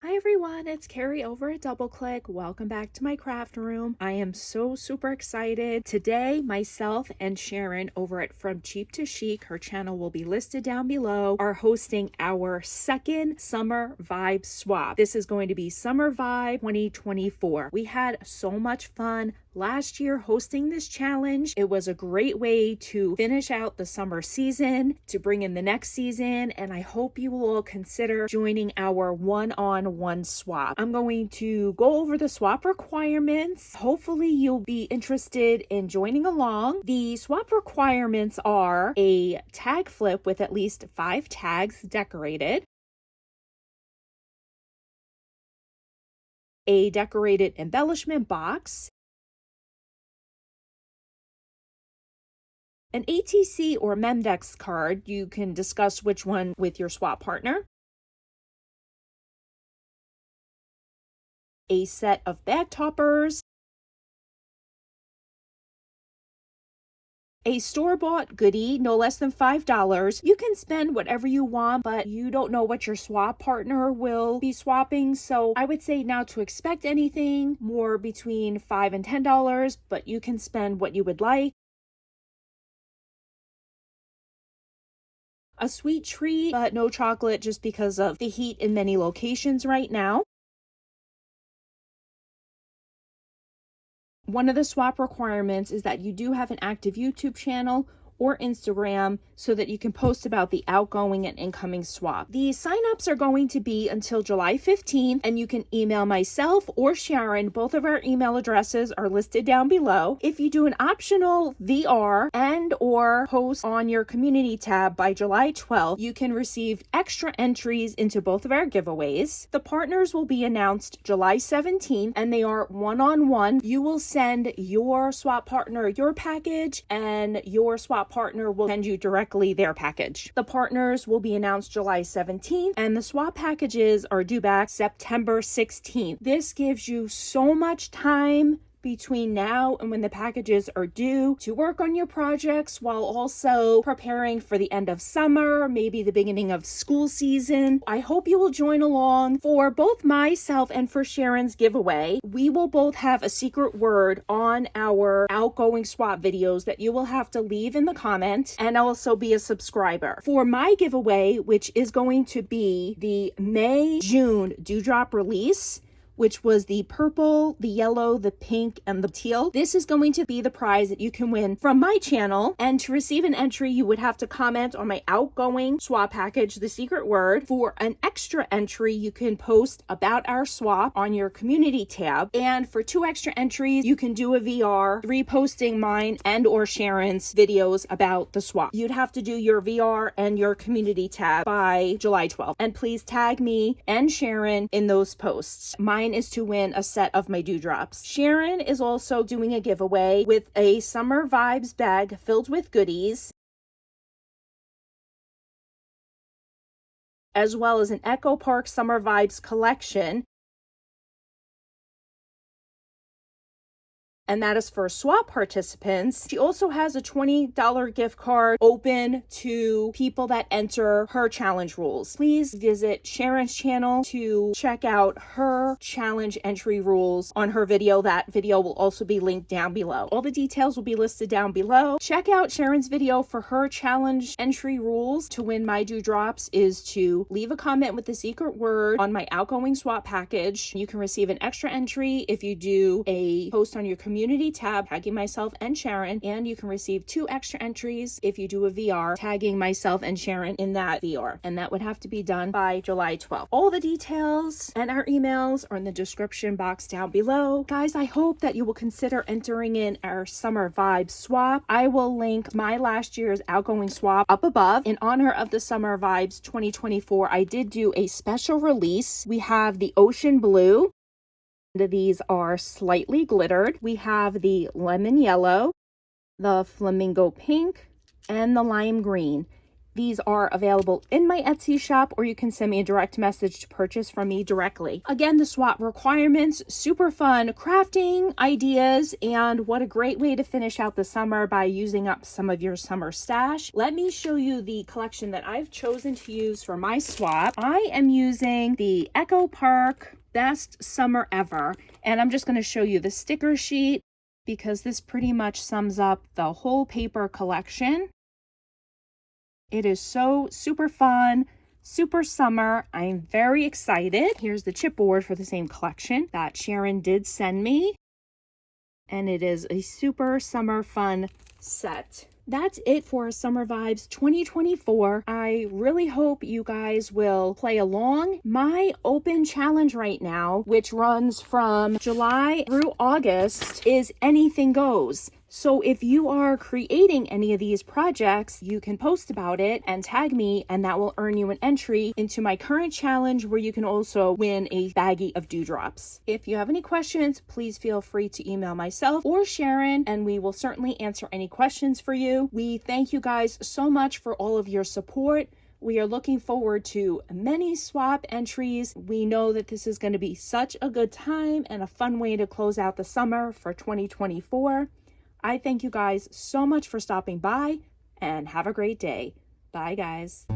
Hi everyone, it's Carrie over at DoubleClick. Welcome back to my craft room. I am so super excited. Today, myself and Sharon over at From Cheap to Chic, her channel will be listed down below, are hosting our second Summer Vibe Swap. This is going to be Summer Vibe 2024. We had so much fun last year hosting this challenge. It was a great way to finish out the summer season, to bring in the next season, and I hope you will consider joining our one-on-one swap. I'm going to go over the swap requirements. Hopefully you'll be interested in joining along. The swap requirements are a tag flip with at least 5 tags decorated, a decorated embellishment box, an ATC or Memdex card. You can discuss which one with your swap partner. A set of bag toppers. A store-bought goodie, no less than $5. You can spend whatever you want, but you don't know what your swap partner will be swapping. So I would say not to expect anything more between $5 and $10, but you can spend what you would like. A sweet treat, but no chocolate just because of the heat in many locations right now. One of the swap requirements is that you do have an active YouTube channel or Instagram so that you can post about the outgoing and incoming swap. The signups are going to be until July 15th, and you can email myself or Sharon. Both of our email addresses are listed down below. If you do an optional VR and or post on your community tab by July 12th, you can receive extra entries into both of our giveaways. The partners will be announced July 17th, and they are one-on-one. You will send your swap partner your package, and your swap partner will send you directly their package. The partners will be announced July 17th, and the swap packages are due back September 16th. This gives you so much time between now and when the packages are due to work on your projects while also preparing for the end of summer, maybe the beginning of school season. I hope you will join along for both myself and for Sharon's giveaway. We will both have a secret word on our outgoing swap videos that you will have to leave in the comments and also be a subscriber. For my giveaway, which is going to be the May-June dewdrop release, which was the purple, the yellow, the pink, and the teal. This is going to be the prize that you can win from my channel. And to receive an entry, you would have to comment on my outgoing swap package, the secret word. For an extra entry, you can post about our swap on your community tab. And for 2 extra entries, you can do a VR, reposting mine and or Sharon's videos about the swap. You'd have to do your VR and your community tab by July 12th. And please tag me and Sharon in those posts. Mine is to win a set of my dewdrops. Sharon is also doing a giveaway with a Summer Vibes bag filled with goodies, as well as an Echo Park Summer Vibes collection. And that is for swap participants. She also has a $20 gift card open to people that enter her challenge rules. Please visit Sharon's channel to check out her challenge entry rules on her video. That video will also be linked down below. All the details will be listed down below. Check out Sharon's video for her challenge entry rules. To win my dewdrops is to leave a comment with the secret word on my outgoing swap package. You can receive an extra entry if you do a post on your community tab tagging myself and Sharon, and you can receive 2 extra entries if you do a VR tagging myself and Sharon in that VR, and that would have to be done by July 12th. All the details and our emails are in the description box down below. Guys, I hope that you will consider entering in our Summer Vibe swap. I will link my last year's outgoing swap up above. In honor of the Summer Vibes 2024, I did do a special release. We have the ocean blue. These are slightly glittered. We have the lemon yellow, the flamingo pink, and the lime green. These are available in my Etsy shop, or you can send me a direct message to purchase from me directly. Again, the swap requirements, super fun crafting ideas, and what a great way to finish out the summer by using up some of your summer stash. Let me show you the collection that I've chosen to use for my swap. I am using the Echo Park Best Summer Ever, and I'm just going to show you the sticker sheet because this pretty much sums up the whole paper collection. It is so super fun, super summer. I'm very excited. Here's the chipboard for the same collection that Sharon did send me. And it is a super summer fun set. That's it for Summer Vibes 2024. I really hope you guys will play along. My open challenge right now, which runs from July through August, is anything goes. So if you are creating any of these projects, you can post about it and tag me, and that will earn you an entry into my current challenge where you can also win a baggie of dewdrops. If you have any questions, please feel free to email myself or Sharon, and we will certainly answer any questions for you. We thank you guys so much for all of your support. We are looking forward to many swap entries. We know that this is going to be such a good time and a fun way to close out the summer for 2024. I thank you guys so much for stopping by, and have a great day. Bye, guys.